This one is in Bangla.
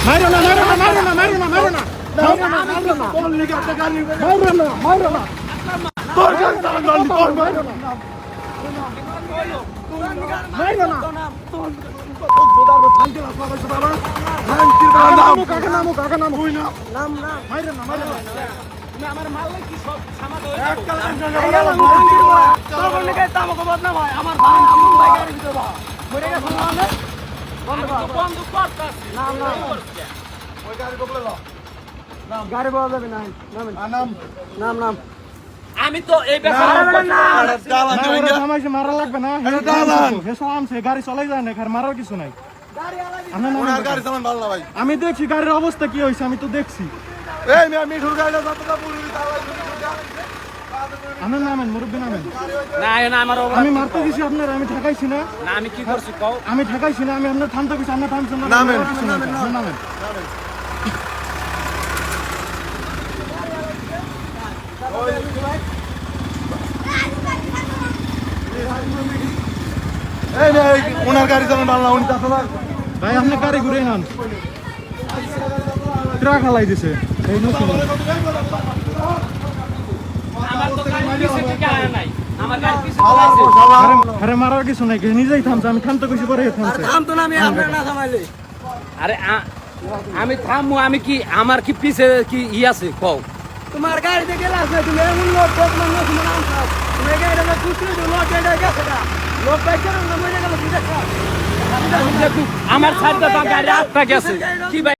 মারো না মারো না মারো না মারো না মারো না কোন লিগে একটা গাড়ি মারো না মারো না তোর গাড়ি চালান তোর মারো না মারো না বুদার থানকে লাগাইছ বাবা থানকে নাম কাকা নাম হই না নাম না মারো না মারো না তুমি আমার মারলে কি সব সামাদ হয়ে একটা লাগাই তোর লিগে তামকো বদনাম হয় আমার ভাই আমন ভাই গাড়ি ভিতর বা মরে গেছ না বন্ধ করতাছ নাম না ওই গাড়ি বগলে ল নাম গাড়ি বলা যাবে না নাম নাম নাম আমি তো এই ব্যাপারে না চালান দিবেন আমাকে মারা লাগবে না চালান হেসালাম সে গাড়ি চালাই যায় না আর মারার কিছু নাই গাড়ি আলাদা গাড়ি চালান ভালো না ভাই আমি দেখছি গাড়ির অবস্থা কি হইছে আমি তো দেখছি এই আমি মিঠুর গাড়িটা যতটা পুরো চালাই আমার নামেন মুরব্বি নামেন না না আমার আমি মারতে দিছি আপনার আমি ঠকাইছি না না আমি কি করছি কও আমি ঠকাইছি না আমি আপনার থামতে কইছি আপনার থামছেন না নামেন নামেন এই ভাই ওনার গাড়ি চালান ভালো না উনি চালা ভাই আপনি গাড়ি ঘুরে নেন ট্রাক হালাই দিছে এই নতুন আমার তো গাড়ি পিছে থেকে আয় নাই আমার গাড়ি পিছে আছে আরে মারার কিছু নাই নিজেই থামছে আমি থামতে কইছি পরে থামছে থাম তো না আমি আপনার না থামাইলে আরে আমি থামু আমি কি আমার কি পিছে কি ই আছে কও তোমার গাড়িতে গেলা আছে তুমি এমন লোক বদনাম না তুমি নাম খাও তুমি গাড়িটা কুচলে দিও লোক এটা গেছে না লোক পাইছে না মরে গেল আমার সাইডটা গাড়ি আটটা গেছে কি